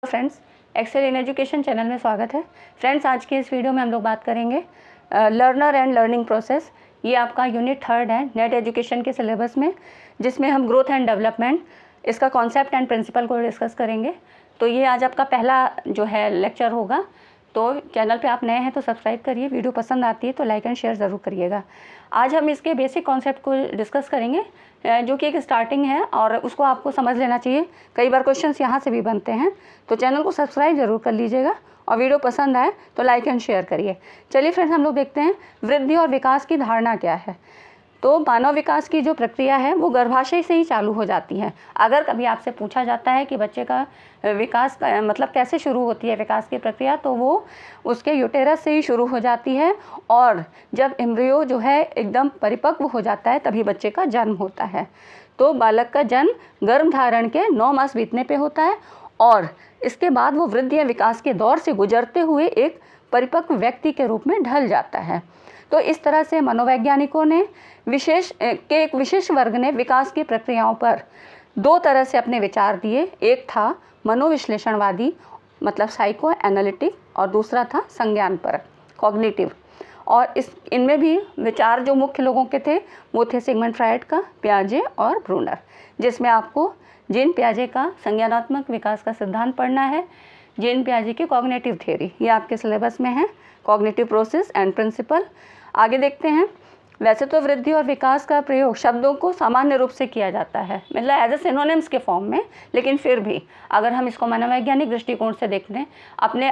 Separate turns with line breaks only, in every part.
Friends, Excel in Education channel में स्वागत है। फ्रेंड्स, आज के इस वीडियो में हम लोग बात करेंगे लर्नर एंड लर्निंग प्रोसेस। ये आपका यूनिट 3 है नेट एजुकेशन के सिलेबस में, जिसमें हम ग्रोथ एंड डेवलपमेंट इसका कॉन्सेप्ट एंड प्रिंसिपल को डिस्कस करेंगे। तो ये आज आपका पहला जो है लेक्चर होगा। तो चैनल पे आप नए हैं तो सब्सक्राइब करिए, वीडियो पसंद आती है तो लाइक एंड शेयर ज़रूर करिएगा। आज हम इसके बेसिक कॉन्सेप्ट को डिस्कस करेंगे, जो कि एक स्टार्टिंग है और उसको आपको समझ लेना चाहिए। कई बार क्वेश्चंस यहाँ से भी बनते हैं, तो चैनल को सब्सक्राइब ज़रूर कर लीजिएगा और वीडियो पसंद आए तो लाइक एंड शेयर करिए। चलिए फ्रेंड्स, हम लोग देखते हैं वृद्धि और विकास की धारणा क्या है। तो मानव विकास की जो प्रक्रिया है वो गर्भाशय से ही चालू हो जाती है। अगर कभी आपसे पूछा जाता है कि बच्चे का विकास का मतलब कैसे शुरू होती है विकास की प्रक्रिया, तो वो उसके यूटेरस से ही शुरू हो जाती है और जब एम्ब्रियो जो है एकदम परिपक्व हो जाता है तभी बच्चे का जन्म होता है। तो बालक का जन्म गर्भधारण के 9 मास बीतने पे होता है और इसके बाद वो वृद्धि या विकास के दौर से गुजरते हुए एक परिपक्व व्यक्ति के रूप में ढल जाता है। तो इस तरह से मनोवैज्ञानिकों ने एक विशेष वर्ग ने विकास की प्रक्रियाओं पर 2 तरह से अपने विचार दिए। एक था मनोविश्लेषणवादी मतलब साइको एनालिटिक, और दूसरा था संज्ञानपरक कॉग्निटिव। और इनमें भी विचार जो मुख्य लोगों के थे वो थे सिगमंड फ्रायड का, पियाजे और ब्रूनर, जिसमें आपको जीन पियाजे का संज्ञानात्मक विकास का सिद्धांत पढ़ना है। जीन पियाजे की कॉग्निटिव थ्योरी ये आपके सिलेबस में है, कॉग्निटिव प्रोसेस एंड प्रिंसिपल। आगे देखते हैं। वैसे तो वृद्धि और विकास का प्रयोग शब्दों को सामान्य रूप से किया जाता है, मतलब एज ए सिनोनिम्स के फॉर्म में, लेकिन फिर भी अगर हम इसको मनोवैज्ञानिक दृष्टिकोण से देखते हैं, अपने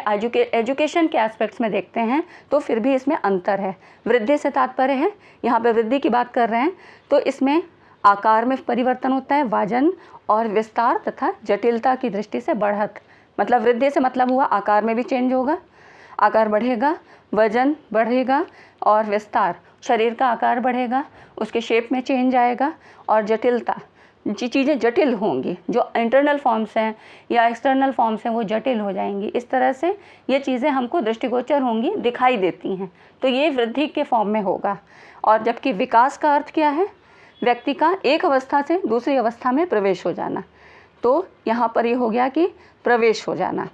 एजुकेशन के एस्पेक्ट्स में देखते हैं, तो फिर भी इसमें अंतर है। वृद्धि से तात्पर्य है, यहाँ पे वृद्धि की बात कर रहे हैं तो इसमें आकार में परिवर्तन होता है, वजन और विस्तार तथा जटिलता की दृष्टि से बढ़त। मतलब वृद्धि से मतलब हुआ आकार में भी चेंज होगा, आकार बढ़ेगा, वजन बढ़ेगा और विस्तार, शरीर का आकार बढ़ेगा, उसके शेप में चेंज आएगा और जटिलता, चीज़ें जटिल होंगी, जो इंटरनल फॉर्म्स हैं या एक्सटर्नल फॉर्म्स हैं वो जटिल हो जाएंगी। इस तरह से ये चीज़ें हमको दृष्टिगोचर होंगी, दिखाई देती हैं। तो ये वृद्धि के फॉर्म में होगा। और जबकि विकास का अर्थ क्या है? व्यक्ति का एक अवस्था से दूसरी अवस्था में प्रवेश हो जाना। तो यहाँ पर ये हो गया कि प्रवेश हो जाना।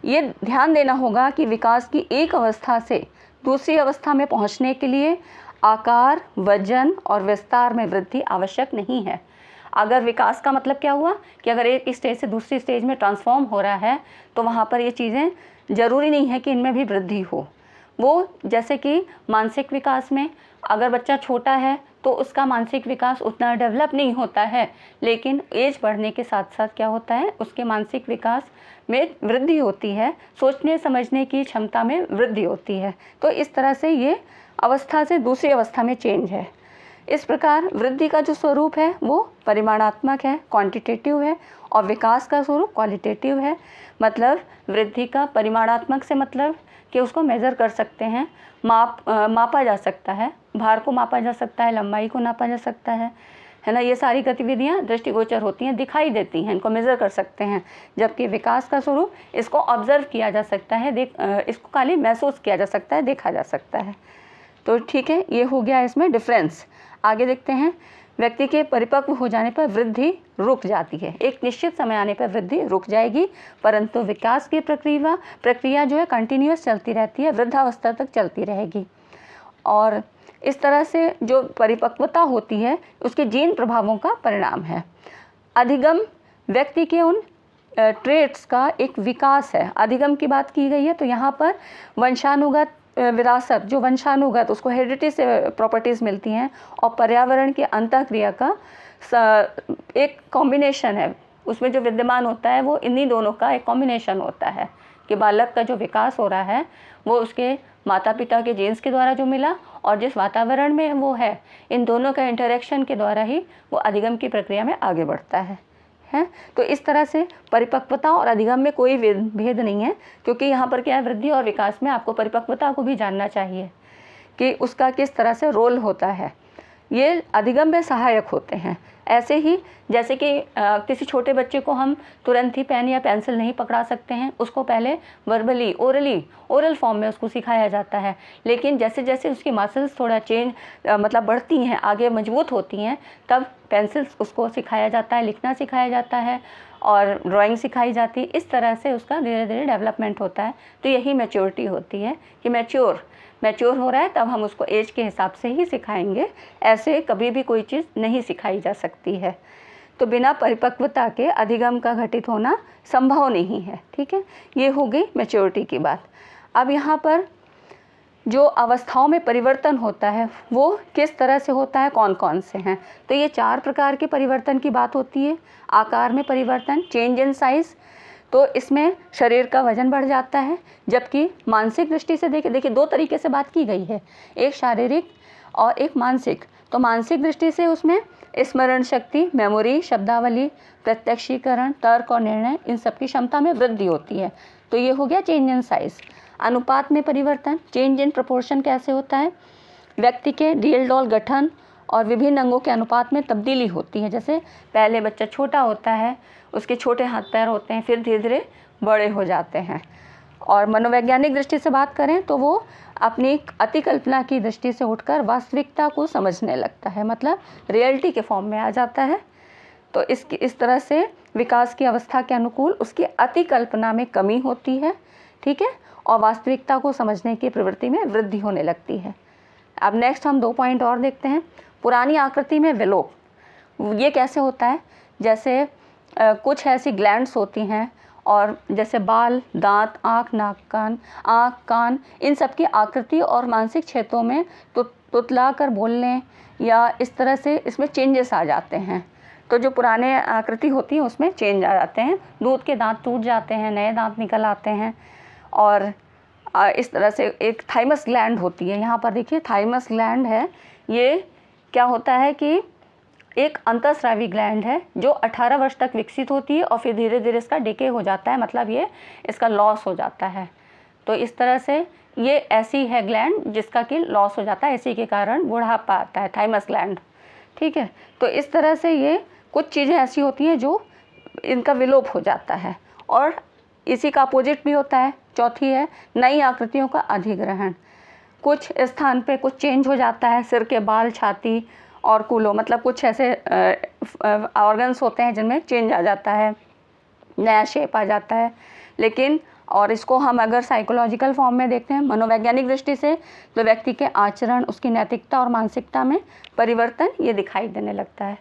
ये ध्यान देना होगा कि विकास की एक अवस्था से दूसरी अवस्था में पहुंचने के लिए आकार, वजन और विस्तार में वृद्धि आवश्यक नहीं है। अगर विकास का मतलब क्या हुआ कि अगर एक स्टेज से दूसरी स्टेज में ट्रांसफॉर्म हो रहा है तो वहाँ पर ये चीज़ें ज़रूरी नहीं है कि इनमें भी वृद्धि हो। वो जैसे कि मानसिक विकास में अगर बच्चा छोटा है तो उसका मानसिक विकास उतना डेवलप नहीं होता है, लेकिन एज बढ़ने के साथ साथ क्या होता है, उसके मानसिक विकास में वृद्धि होती है, सोचने समझने की क्षमता में वृद्धि होती है। तो इस तरह से ये अवस्था से दूसरी अवस्था में चेंज है। इस प्रकार वृद्धि का जो स्वरूप है वो परिमाणात्मक है, क्वांटिटेटिव है, और विकास का स्वरूप क्वालिटेटिव है। मतलब वृद्धि का परिमाणात्मक से मतलब कि उसको मेज़र कर सकते हैं, मापा जा सकता है, भार को मापा जा सकता है, लंबाई को नापा जा सकता है ना। ये सारी गतिविधियाँ दृष्टिगोचर होती हैं, दिखाई देती हैं, इनको मेज़र कर सकते हैं। जबकि विकास का स्वरूप इसको ऑब्जर्व किया जा सकता है, इसको खाली महसूस किया जा सकता है, देखा जा सकता है। तो ठीक है, ये हो गया इसमें डिफरेंस। आगे देखते हैं। व्यक्ति के परिपक्व हो जाने पर वृद्धि रुक जाती है, एक निश्चित समय आने पर वृद्धि रुक जाएगी, परंतु विकास की प्रक्रिया जो है कंटिन्यूअस चलती रहती है, वृद्धावस्था तक चलती रहेगी। और इस तरह से जो परिपक्वता होती है उसके जीन प्रभावों का परिणाम है। अधिगम व्यक्ति के उन ट्रेट्स का एक विकास है। अधिगम की बात की गई है तो यहाँ पर वंशानुगत विरासत, जो वंशानुगत उसको हेरिडिटी से प्रॉपर्टीज़ मिलती हैं, और पर्यावरण की अंतःक्रिया का एक कॉम्बिनेशन है। उसमें जो विद्यमान होता है वो इन्हीं दोनों का एक कॉम्बिनेशन होता है कि बालक का जो विकास हो रहा है वो उसके माता पिता के जीन्स के द्वारा जो मिला और जिस वातावरण में वो है, इन दोनों का इंटरेक्शन के द्वारा ही वो अधिगम की प्रक्रिया में आगे बढ़ता है। तो इस तरह से परिपक्वता और अधिगम में कोई भेद नहीं है, क्योंकि यहाँ पर क्या है, वृद्धि और विकास में आपको परिपक्वता को भी जानना चाहिए कि उसका किस तरह से रोल होता है। ये अधिगम में सहायक होते हैं। ऐसे ही जैसे कि किसी छोटे बच्चे को हम तुरंत ही पेन या पेंसिल नहीं पकड़ा सकते हैं, उसको पहले वर्बली ओरल फॉर्म में उसको सिखाया जाता है। लेकिन जैसे जैसे उसकी मसल्स थोड़ा मतलब बढ़ती हैं, आगे मजबूत होती हैं, तब पेंसिल्स उसको सिखाया जाता है, लिखना सिखाया जाता है और ड्राइंग सिखाई जाती है। इस तरह से उसका धीरे धीरे डेवलपमेंट होता है। तो यही मैच्योरिटी होती है कि मैच्योर हो रहा है, तब हम उसको एज के हिसाब से ही सिखाएंगे। ऐसे कभी भी कोई चीज़ नहीं सिखाई जा सकती है। तो बिना परिपक्वता के अधिगम का घटित होना संभव नहीं है। ठीक है, ये हो गई मैच्योरिटी की बात। अब यहाँ पर जो अवस्थाओं में परिवर्तन होता है वो किस तरह से होता है, कौन कौन से हैं। तो ये 4 प्रकार के परिवर्तन की बात होती है। आकार में परिवर्तन, चेंज इन साइज़, तो इसमें शरीर का वजन बढ़ जाता है। जबकि मानसिक दृष्टि से देखिए 2 तरीके से बात की गई है, एक शारीरिक और एक मानसिक। तो मानसिक दृष्टि से उसमें स्मरण शक्ति, मेमोरी, शब्दावली, प्रत्यक्षीकरण, तर्क और निर्णय, इन सब की क्षमता में वृद्धि होती है। तो ये हो गया चेंज इन साइज़। अनुपात में परिवर्तन, चेंज इन प्रोपोर्शन कैसे होता है, व्यक्ति के डील डॉल गठन और विभिन्न अंगों के अनुपात में तब्दीली होती है। जैसे पहले बच्चा छोटा होता है, उसके छोटे हाथ पैर होते हैं, फिर धीरे धीरे बड़े हो जाते हैं। और मनोवैज्ञानिक दृष्टि से बात करें तो वो अपनी अतिकल्पना की दृष्टि से उठकर वास्तविकता को समझने लगता है, मतलब रियलिटी के फॉर्म में आ जाता है। तो इस तरह से विकास की अवस्था के अनुकूल उसकी अतिकल्पना में कमी होती है। ठीक है, और वास्तविकता को समझने की प्रवृत्ति में वृद्धि होने लगती है। अब नेक्स्ट हम 2 पॉइंट और देखते हैं। पुरानी आकृति में विलोप, ये कैसे होता है, जैसे कुछ ऐसी ग्लैंड्स होती हैं और जैसे बाल, दांत, आँख, नाक, कान, इन सब की आकृति और मानसिक क्षेत्रों में तुतला कर बोलने या इस तरह से इसमें चेंजेस आ जाते हैं। तो जो पुराने आकृति होती है उसमें चेंज आ जाते हैं, दूध के दांत टूट जाते हैं, नए दांत निकल आते हैं। और इस तरह से एक थाइमस ग्लैंड होती है, यहाँ पर देखिए थाइमस ग्लैंड है। ये क्या होता है कि एक अंतःस्रावी ग्लैंड है जो 18 वर्ष तक विकसित होती है और फिर धीरे धीरे इसका डिके हो जाता है, मतलब ये इसका लॉस हो जाता है। तो इस तरह से ये ऐसी है ग्लैंड जिसका कि लॉस हो जाता है, इसी के कारण बुढ़ापा आता है, थाइमस ग्लैंड। ठीक है, तो इस तरह से ये कुछ चीज़ें ऐसी होती हैं जो इनका विलोप हो जाता है। और इसी का अपोजिट भी होता है। चौथी है नई आकृतियों का अधिग्रहण। कुछ स्थान पे कुछ चेंज हो जाता है, सिर के बाल, छाती और कूल्हों, मतलब कुछ ऐसे ऑर्गन्स होते हैं जिनमें चेंज आ जाता है, नया शेप आ जाता है। लेकिन और इसको हम अगर साइकोलॉजिकल फॉर्म में देखते हैं, मनोवैज्ञानिक दृष्टि से, तो व्यक्ति के आचरण, उसकी नैतिकता और मानसिकता में परिवर्तन ये दिखाई देने लगता है।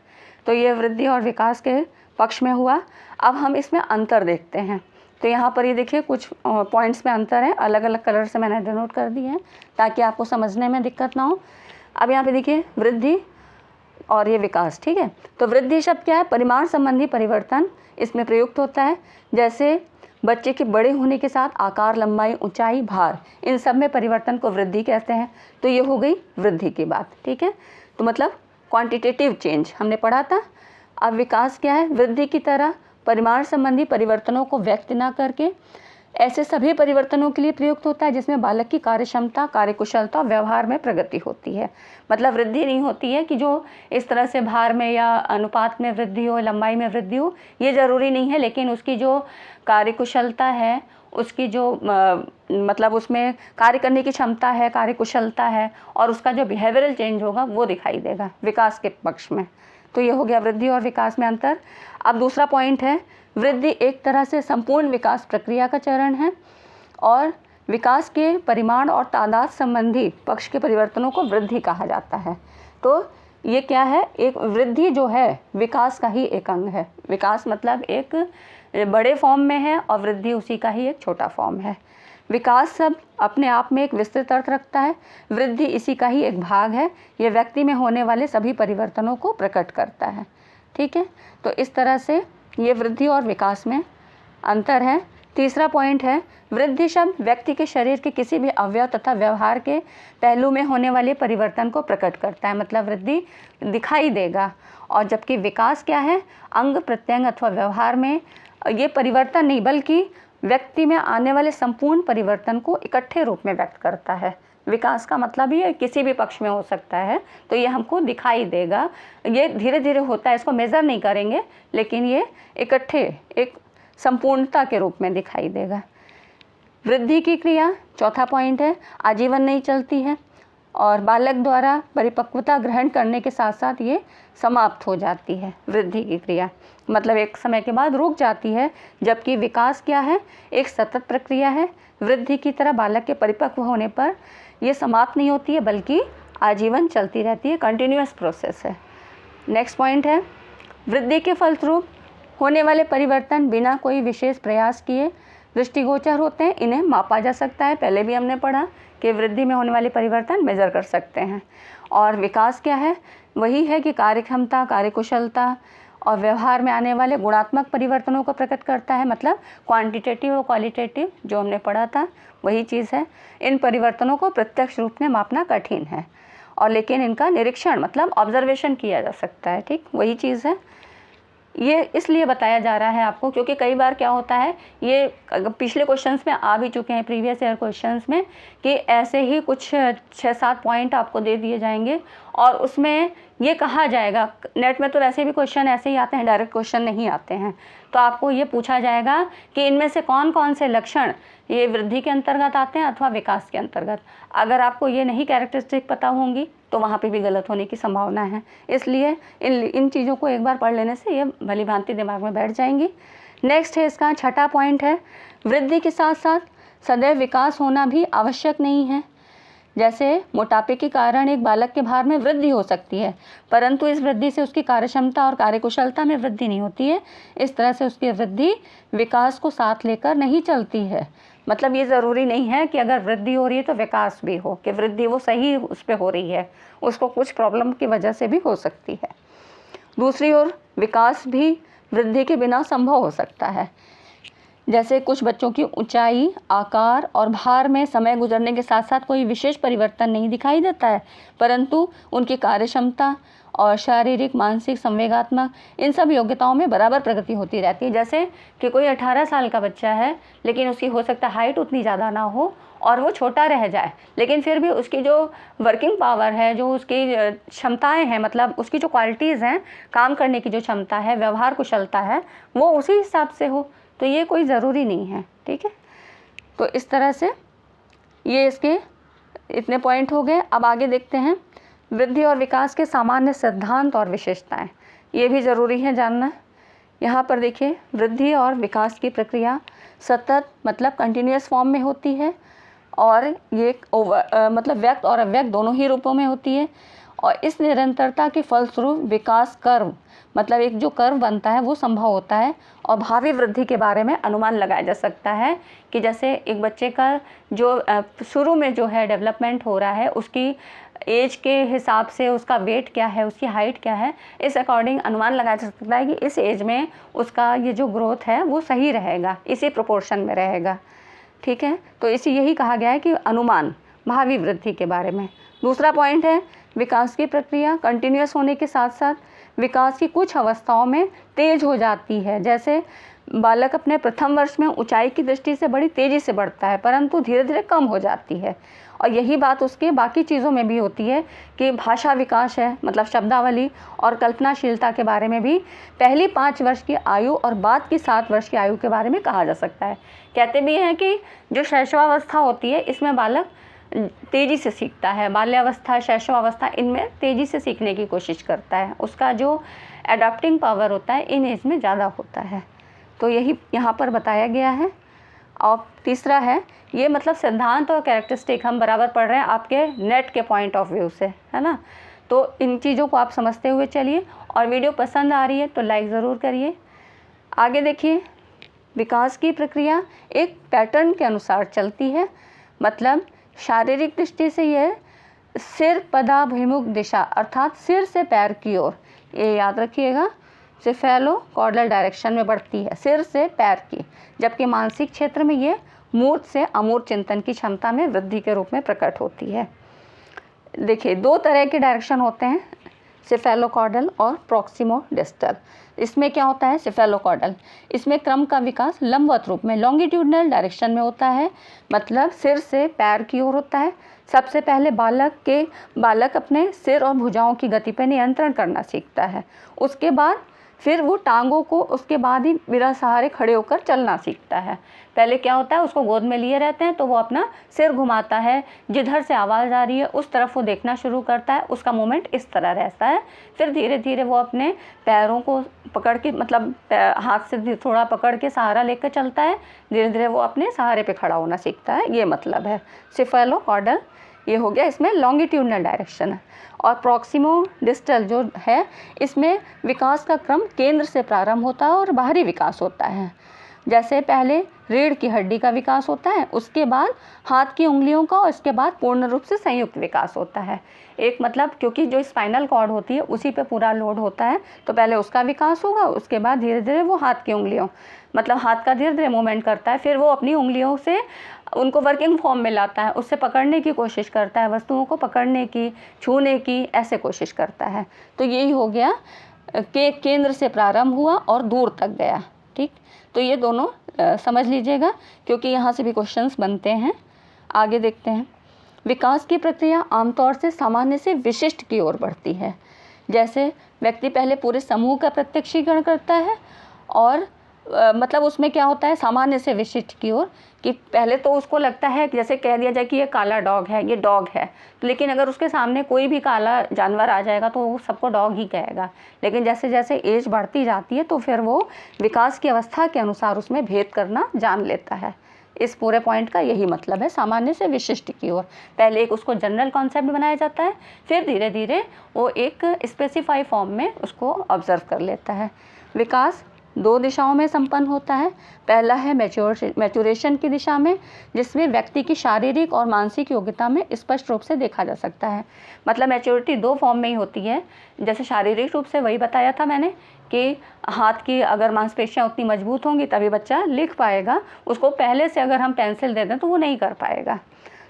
तो ये वृद्धि और विकास के पक्ष में हुआ। अब हम इसमें अंतर देखते हैं। तो यहाँ पर ये देखिए कुछ पॉइंट्स में अंतर है, अलग अलग कलर से मैंने डिनोट कर दिए हैं ताकि आपको समझने में दिक्कत ना हो। अब यहाँ पे देखिए वृद्धि और ये विकास। ठीक है, तो वृद्धि शब्द क्या है, परिमाण संबंधी परिवर्तन इसमें प्रयुक्त होता है। जैसे बच्चे के बड़े होने के साथ आकार, लंबाई, ऊंचाई, भार, इन सब में परिवर्तन को वृद्धि कहते हैं। तो ये हो गई वृद्धि की बात। ठीक है, तो मतलब क्वांटिटेटिव चेंज हमने पढ़ा था। अब विकास क्या है, वृद्धि की तरह परिमाण संबंधी परिवर्तनों को व्यक्त न करके ऐसे सभी परिवर्तनों के लिए प्रयुक्त होता है जिसमें बालक की कार्यक्षमता, कार्यकुशलता और व्यवहार में प्रगति होती है। मतलब वृद्धि नहीं होती है कि जो इस तरह से भार में या अनुपात में वृद्धि हो, लंबाई में वृद्धि हो, ये ज़रूरी नहीं है। लेकिन उसकी जो कार्यकुशलता है, उसकी जो मतलब उसमें कार्य करने की क्षमता है, कार्यकुशलता है, और उसका जो बिहेवियरल चेंज होगा वो दिखाई देगा विकास के पक्ष में। तो ये हो गया वृद्धि और विकास में अंतर। अब दूसरा पॉइंट है, वृद्धि एक तरह से संपूर्ण विकास प्रक्रिया का चरण है और विकास के परिमाण और तादाद संबंधी पक्ष के परिवर्तनों को वृद्धि कहा जाता है। तो ये क्या है, एक वृद्धि जो है विकास का ही एक अंग है। विकास मतलब एक बड़े फॉर्म में है और वृद्धि उसी का ही एक छोटा फॉर्म है। विकास सब अपने आप में एक विस्तृत अर्थ रखता है, वृद्धि इसी का ही एक भाग है। ये व्यक्ति में होने वाले सभी परिवर्तनों को प्रकट करता है। ठीक है, तो इस तरह से ये वृद्धि और विकास में अंतर है। तीसरा पॉइंट है, वृद्धि शब्द व्यक्ति के शरीर के किसी भी अवयव तथा व्यवहार के पहलू में होने वाले परिवर्तन को प्रकट करता है, मतलब वृद्धि दिखाई देगा। और जबकि विकास क्या है, अंग प्रत्यंग अथवा व्यवहार में ये परिवर्तन नहीं बल्कि व्यक्ति में आने वाले संपूर्ण परिवर्तन को इकट्ठे रूप में व्यक्त करता है। विकास का मतलब ये किसी भी पक्ष में हो सकता है, तो ये हमको दिखाई देगा। ये धीरे धीरे होता है, इसको मेज़र नहीं करेंगे, लेकिन ये इकट्ठे एक संपूर्णता के रूप में दिखाई देगा। वृद्धि की क्रिया चौथा पॉइंट है, आजीवन नहीं चलती है। और बालक द्वारा परिपक्वता ग्रहण करने के साथ साथ ये समाप्त हो जाती है वृद्धि की क्रिया, मतलब एक समय के बाद रुक जाती है। जबकि विकास क्या है, एक सतत प्रक्रिया है। वृद्धि की तरह बालक के परिपक्व होने पर ये समाप्त नहीं होती है बल्कि आजीवन चलती रहती है, कंटिन्यूअस प्रोसेस है। नेक्स्ट पॉइंट है, वृद्धि के फलस्वरूप होने वाले परिवर्तन बिना कोई विशेष प्रयास किए दृष्टिगोचर होते हैं, इन्हें मापा जा सकता है। पहले भी हमने पढ़ा कि वृद्धि में होने वाले परिवर्तन मेज़र कर सकते हैं। और विकास क्या है, वही है कि कार्यक्षमता, कार्यकुशलता और व्यवहार में आने वाले गुणात्मक परिवर्तनों को प्रकट करता है, मतलब क्वांटिटेटिव और क्वालिटेटिव जो हमने पढ़ा था वही चीज़ है। इन परिवर्तनों को प्रत्यक्ष रूप में मापना कठिन है और लेकिन इनका निरीक्षण मतलब ऑब्जर्वेशन किया जा सकता है। ठीक, वही चीज़ है। ये इसलिए बताया जा रहा है आपको क्योंकि कई बार क्या होता है, ये पिछले क्वेश्चंस में आ भी चुके हैं, प्रीवियस ईयर क्वेश्चंस में, कि ऐसे ही कुछ 6-7 पॉइंट आपको दे दिए जाएंगे और उसमें ये कहा जाएगा, नेट में तो वैसे भी क्वेश्चन ऐसे ही आते हैं, डायरेक्ट क्वेश्चन नहीं आते हैं, तो आपको ये पूछा जाएगा कि इनमें से कौन कौन से लक्षण ये वृद्धि के अंतर्गत आते हैं अथवा विकास के अंतर्गत। अगर आपको ये नहीं कैरेक्टरिस्टिक पता होंगी तो वहाँ पे भी गलत होने की संभावना है। इसलिए इन चीज़ों को एक बार पढ़ लेने से ये भली भांति दिमाग में बैठ जाएंगी। नेक्स्ट है इसका छठा पॉइंट है, वृद्धि के साथ साथ सदैव विकास होना भी आवश्यक नहीं है। जैसे मोटापे के कारण एक बालक के भार में वृद्धि हो सकती है, परंतु इस वृद्धि से उसकी कार्यक्षमता और कार्यकुशलता में वृद्धि नहीं होती है। इस तरह से उसकी वृद्धि विकास को साथ लेकर नहीं चलती है। मतलब ये ज़रूरी नहीं है कि अगर वृद्धि हो रही है तो विकास भी हो, कि वृद्धि वो सही उस पर हो रही है, उसको कुछ प्रॉब्लम की वजह से भी हो सकती है। दूसरी ओर विकास भी वृद्धि के बिना संभव हो सकता है। जैसे कुछ बच्चों की ऊंचाई, आकार और भार में समय गुजरने के साथ साथ कोई विशेष परिवर्तन नहीं दिखाई देता है, परंतु उनकी कार्यक्षमता और शारीरिक, मानसिक, संवेगात्मक इन सब योग्यताओं में बराबर प्रगति होती रहती है। जैसे कि कोई 18 साल का बच्चा है लेकिन उसकी हो सकता है हाइट उतनी ज़्यादा ना हो और वो छोटा रह जाए, लेकिन फिर भी उसकी जो वर्किंग पावर है, जो उसकी क्षमताएं हैं, मतलब उसकी जो क्वालिटीज़ हैं, काम करने की जो क्षमता है, व्यवहार कुशलता है, वो उसी हिसाब से हो, तो ये कोई ज़रूरी नहीं है। ठीक है, तो इस तरह से ये इसके इतने पॉइंट हो गए। अब आगे देखते हैं वृद्धि और विकास के सामान्य सिद्धांत और विशेषताएं, ये भी ज़रूरी है जानना। यहाँ पर देखिए, वृद्धि और विकास की प्रक्रिया सतत मतलब कंटिन्यूअस फॉर्म में होती है और ये मतलब व्यक्त और अव्यक्त दोनों ही रूपों में होती है। और इस निरंतरता के फलस्वरूप विकास कर्व मतलब एक जो कर्व बनता है वो संभव होता है और भावी वृद्धि के बारे में अनुमान लगाया जा सकता है कि जैसे एक बच्चे का जो शुरू में जो है डेवलपमेंट हो रहा है, उसकी एज के हिसाब से उसका वेट क्या है, उसकी हाइट क्या है, इस अकॉर्डिंग अनुमान लगाया जा सकता है कि इस एज में उसका ये जो ग्रोथ है वो सही रहेगा, इसी प्रोपोर्शन में रहेगा। ठीक है, तो इसी यही कहा गया है कि अनुमान भावी वृद्धि के बारे में। दूसरा पॉइंट है विकास की प्रक्रिया कंटिन्यूअस होने के साथ साथ विकास की कुछ अवस्थाओं में तेज हो जाती है। जैसे बालक अपने प्रथम वर्ष में ऊंचाई की दृष्टि से बड़ी तेज़ी से बढ़ता है, परंतु धीरे धीरे कम हो जाती है। और यही बात उसके बाकी चीज़ों में भी होती है कि भाषा विकास है, मतलब शब्दावली और कल्पनाशीलता के बारे में भी पहली 5 वर्ष की आयु और बाद की 7 वर्ष की आयु के बारे में कहा जा सकता है। कहते भी हैं कि जो शैशवावस्था होती है इसमें बालक तेज़ी से सीखता है, बाल्यावस्था, शैशवावस्था, इनमें तेज़ी से सीखने की कोशिश करता है, उसका जो एडाप्टिंग पावर होता है इन एज में ज़्यादा होता है। तो यही यहाँ पर बताया गया है। और तीसरा है, ये मतलब सिद्धांत और कैरेक्टरिस्टिक हम बराबर पढ़ रहे हैं आपके नेट के पॉइंट ऑफ व्यू से, है ना। तो इन चीज़ों को आप समझते हुए चलिए और वीडियो पसंद आ रही है तो लाइक ज़रूर करिए। आगे देखिए, विकास की प्रक्रिया एक पैटर्न के अनुसार चलती है, मतलब शारीरिक दृष्टि से यह सिर पदाभिमुख दिशा अर्थात सिर से पैर की ओर, ये याद रखिएगा, सेफेलोकॉर्डल डायरेक्शन में बढ़ती है, सिर से पैर की। जबकि मानसिक क्षेत्र में ये मूर्त से अमूर्त चिंतन की क्षमता में वृद्धि के रूप में प्रकट होती है। देखिए, 2 तरह के डायरेक्शन होते हैं, सेफेलोकॉर्डल और प्रॉक्सिमोडिस्टल। इसमें क्या होता है, सेफेलोकॉर्डल, इसमें क्रम का विकास लंबवत रूप में लॉन्गिट्यूडनल डायरेक्शन में होता है, मतलब सिर से पैर की ओर होता है। सबसे पहले बालक अपने सिर और भुजाओं की गति पर नियंत्रण करना सीखता है। उसके बाद फिर वो टांगों को उसके बाद ही बिना सहारे खड़े होकर चलना सीखता है। पहले क्या होता है, उसको गोद में लिए रहते हैं तो वो अपना सिर घुमाता है, जिधर से आवाज़ आ रही है उस तरफ वो देखना शुरू करता है, उसका मूवमेंट इस तरह रहता है। फिर धीरे धीरे वो अपने पैरों को पकड़ के, मतलब हाथ से थोड़ा पकड़ के सहारा लेकर चलता है, धीरे धीरे वो अपने सहारे पे खड़ा होना सीखता है। ये मतलब है सेफेलोकॉर्डल, ये हो गया, इसमें लॉन्गिट्यूडनल डायरेक्शन है। और प्रॉक्सिमो डिस्टल जो है, इसमें विकास का क्रम केंद्र से प्रारंभ होता है और बाहरी विकास होता है। जैसे पहले रीढ़ की हड्डी का विकास होता है, उसके बाद हाथ की उंगलियों का, और इसके बाद पूर्ण रूप से संयुक्त विकास होता है। एक मतलब क्योंकि जो स्पाइनल कॉर्ड होती है उसी पे पूरा लोड होता है, तो पहले उसका विकास होगा, उसके बाद धीरे धीरे वो हाथ की उंगलियों, मतलब हाथ का धीरे धीरे मूवमेंट करता है, फिर वो अपनी उंगलियों से उनको वर्किंग फॉर्म में लाता है, उससे पकड़ने की कोशिश करता है, वस्तुओं को पकड़ने की, छूने की, ऐसे कोशिश करता है। तो यही हो गया कि केंद्र से प्रारंभ हुआ और दूर तक गया। ठीक, तो ये दोनों समझ लीजिएगा, क्योंकि यहाँ से भी क्वेश्चंस बनते हैं। आगे देखते हैं। विकास की प्रक्रिया आमतौर से सामान्य से विशिष्ट की ओर बढ़ती है। जैसे व्यक्ति पहले पूरे समूह का प्रत्यक्षीकरण करता है, और मतलब उसमें क्या होता है, सामान्य से विशिष्ट की ओर, कि पहले तो उसको लगता है कि जैसे कह दिया जाए कि ये काला डॉग है, ये डॉग है, लेकिन अगर उसके सामने कोई भी काला जानवर आ जाएगा तो वो सबको डॉग ही कहेगा। लेकिन जैसे जैसे एज बढ़ती जाती है तो फिर वो विकास की अवस्था के अनुसार उसमें भेद करना जान लेता है। इस पूरे पॉइंट का यही मतलब है, सामान्य से विशिष्ट की ओर। पहले एक उसको जनरल कॉन्सेप्ट बनाया जाता है, फिर धीरे धीरे वो एक स्पेसिफाई फॉर्म में उसको ऑब्जर्व कर लेता है। विकास दो दिशाओं में संपन्न होता है। पहला है मैच्योरेशन की दिशा में, जिसमें व्यक्ति की शारीरिक और मानसिक योग्यता में स्पष्ट रूप से देखा जा सकता है। मतलब मैच्योरिटी दो फॉर्म में ही होती है। जैसे शारीरिक रूप से वही बताया था मैंने कि हाथ की अगर मांसपेशियां उतनी मजबूत होंगी तभी बच्चा लिख पाएगा, उसको पहले से अगर हम पेंसिल दे दें तो वो नहीं कर पाएगा।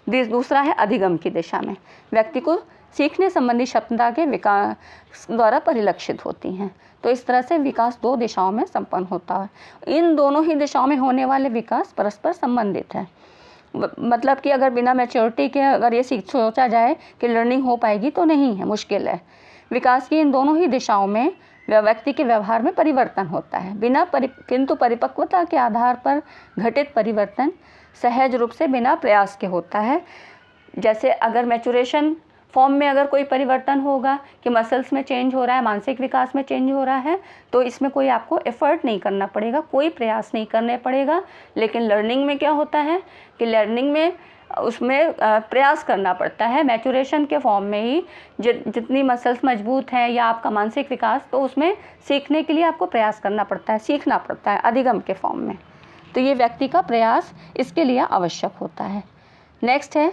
दूसरा है अधिगम की दिशा में, व्यक्ति को सीखने संबंधी क्षमता के विकास द्वारा परिलक्षित होती हैं। तो इस तरह से विकास दो दिशाओं में संपन्न होता है। इन दोनों ही दिशाओं में होने वाले विकास परस्पर संबंधित है। मतलब कि अगर बिना मैच्योरिटी के अगर ये सोचा जाए कि लर्निंग हो पाएगी तो नहीं है, मुश्किल है। विकास की इन दोनों ही दिशाओं में व्यक्ति के व्यवहार में परिवर्तन होता है, किंतु परिपक्वता के आधार पर घटित परिवर्तन सहज रूप से बिना प्रयास के होता है। जैसे अगर मैच्योरेशन फॉर्म में अगर कोई परिवर्तन होगा कि मसल्स में चेंज हो रहा है, मानसिक विकास में चेंज हो रहा है, तो इसमें कोई आपको एफर्ट नहीं करना पड़ेगा, कोई प्रयास नहीं करने पड़ेगा। लेकिन लर्निंग में क्या होता है कि लर्निंग में उसमें प्रयास करना पड़ता है। मैच्योरेशन के फॉर्म में ही जितनी मसल्स मजबूत हैं या आपका मानसिक विकास, तो उसमें सीखने के लिए आपको प्रयास करना पड़ता है, सीखना पड़ता है अधिगम के फॉर्म में। तो ये व्यक्ति का प्रयास इसके लिए आवश्यक होता है। नेक्स्ट है,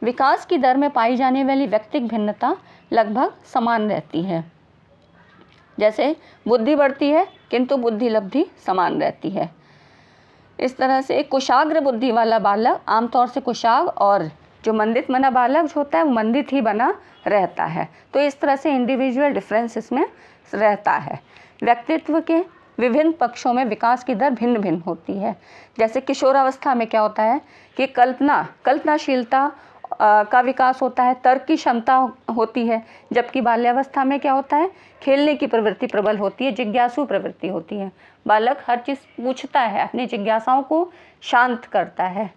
विकास की दर में पाई जाने वाली व्यक्तिगत भिन्नता लगभग समान रहती है। जैसे बुद्धि बढ़ती है किंतु बुद्धि लब्धि समान रहती है। इस तरह से एक कुशाग्र बुद्धि वाला बालक आमतौर से कुशाग्र, और जो मंदित मना बालक होता है वो मंदित ही बना रहता है। तो इस तरह से इंडिविजुअल डिफरेंस इसमें रहता है। व्यक्तित्व के विभिन्न पक्षों में विकास की दर भिन्न भिन्न होती है। जैसे किशोरावस्था में क्या होता है कि कल्पनाशीलता का विकास होता है, तर्क की क्षमता होती है, जबकि बाल्यावस्था में क्या होता है, खेलने की प्रवृत्ति प्रबल होती है, जिज्ञासु प्रवृत्ति होती है। बालक हर चीज़ पूछता है, अपनी जिज्ञासाओं को शांत करता है।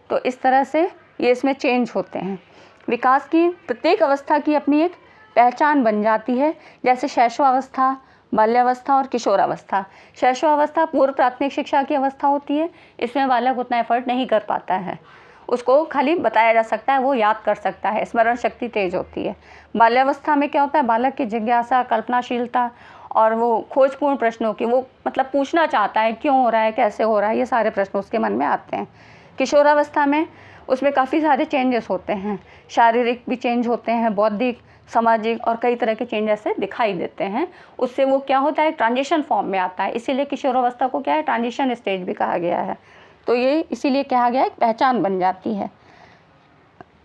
तो इस तरह से ये इसमें चेंज होते हैं। विकास की प्रत्येक अवस्था की अपनी एक पहचान बन जाती है। जैसे शैशवावस्था, बाल्यावस्था और किशोरावस्था। शैशवावस्था पूर्व प्राथमिक शिक्षा की अवस्था होती है, इसमें बालक उतना एफर्ट नहीं कर पाता है, उसको खाली बताया जा सकता है, वो याद कर सकता है, स्मरण शक्ति तेज होती है। बाल्यावस्था में क्या होता है, बालक की जिज्ञासा, कल्पनाशीलता और वो खोजपूर्ण प्रश्नों की, वो मतलब पूछना चाहता है क्यों हो रहा है, कैसे हो रहा है, ये सारे प्रश्न उसके मन में आते हैं। किशोरावस्था में उसमें काफ़ी सारे चेंजेस होते हैं, शारीरिक भी चेंज होते हैं, बौद्धिक, सामाजिक और कई तरह के चेंजेस से दिखाई देते हैं। उससे वो क्या होता है, ट्रांजिशन फॉर्म में आता है। इसीलिए किशोरावस्था को क्या है, ट्रांजिशन स्टेज भी कहा गया है। तो ये इसीलिए कहा गया, एक पहचान बन जाती है।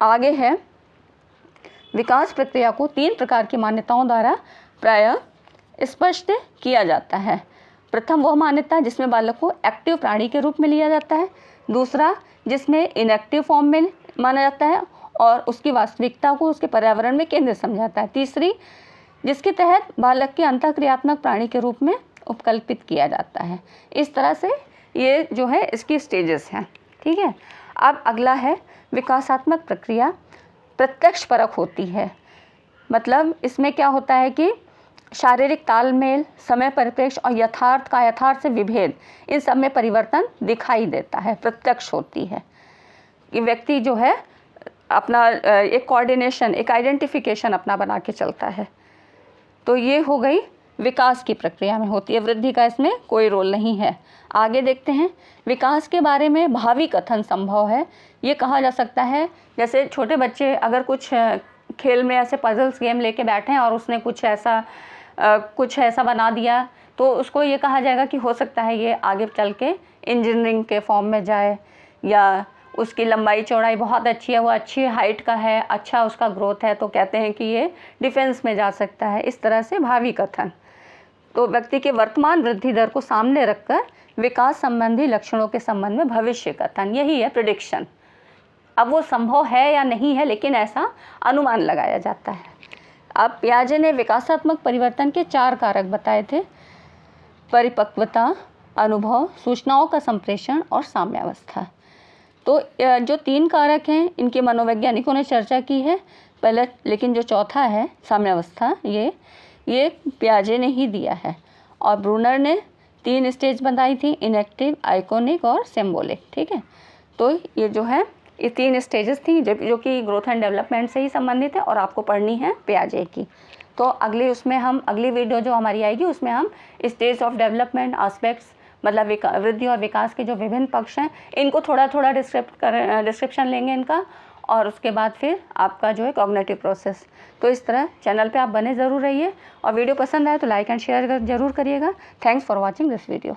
आगे है, विकास प्रक्रिया को 3 प्रकार की मान्यताओं द्वारा प्रायः स्पष्ट किया जाता है। प्रथम वह मान्यता जिसमें बालक को एक्टिव प्राणी के रूप में लिया जाता है। दूसरा जिसमें इनएक्टिव फॉर्म में माना जाता है और उसकी वास्तविकता को उसके पर्यावरण में केंद्र समझाता है। तीसरी जिसके तहत बालक के अंतःक्रियात्मक प्राणी के रूप में उपकल्पित किया जाता है। इस तरह से ये जो है इसकी स्टेजेस हैं। ठीक है, अब अगला है विकासात्मक प्रक्रिया प्रत्यक्ष परख होती है। मतलब इसमें क्या होता है कि शारीरिक तालमेल, समय परिप्रेक्ष्य और यथार्थ से विभेद, इन सब में परिवर्तन दिखाई देता है, प्रत्यक्ष होती है कि व्यक्ति जो है अपना एक कोऑर्डिनेशन, एक आइडेंटिफिकेशन अपना बना के चलता है। तो ये हो गई विकास की प्रक्रिया में होती है, वृद्धि का इसमें कोई रोल नहीं है। आगे देखते हैं, विकास के बारे में भावी कथन संभव है। ये कहा जा सकता है जैसे छोटे बच्चे अगर कुछ खेल में ऐसे पजल्स गेम लेके बैठे हैं और उसने कुछ ऐसा बना दिया, तो उसको ये कहा जाएगा कि हो सकता है ये आगे चल के इंजीनियरिंग के फॉर्म में जाए, या उसकी लंबाई चौड़ाई बहुत अच्छी है, वो अच्छी हाइट का है, अच्छा उसका ग्रोथ है, तो कहते हैं कि ये डिफेंस में जा सकता है। इस तरह से भावी कथन, तो व्यक्ति के वर्तमान वृद्धि दर को सामने रखकर विकास संबंधी लक्षणों के संबंध में भविष्य कथन, यही है प्रेडिक्शन। अब वो संभव है या नहीं है, लेकिन ऐसा अनुमान लगाया जाता है। अब पियाजे ने विकासात्मक परिवर्तन के 4 कारक बताए थे: परिपक्वता, अनुभव, सूचनाओं का संप्रेषण और साम्यावस्था। तो जो 3 कारक हैं इनके मनोवैज्ञानिकों ने चर्चा की है पहले, लेकिन जो चौथा है साम्यावस्था, ये पियाजे ने ही दिया है। और ब्रूनर ने 3 स्टेज बताई थी, इनेक्टिव, आइकॉनिक और सिम्बोलिक। ठीक है, तो ये जो है ये 3 स्टेजेस थी जो कि ग्रोथ एंड डेवलपमेंट से ही संबंधित है और आपको पढ़नी है पियाजे की। तो अगली वीडियो जो हमारी आएगी उसमें हम स्टेज ऑफ डेवलपमेंट एस्पेक्ट्स, मतलब वृद्धि और विकास के जो विभिन्न पक्ष हैं, इनको थोड़ा डिस्क्रिप्शन लेंगे इनका, और उसके बाद फिर आपका जो है कॉग्निटिव प्रोसेस। तो इस तरह चैनल पे आप बने ज़रूर रहिए, और वीडियो पसंद आए तो लाइक एंड शेयर ज़रूर करिएगा। Thanks for watching this video.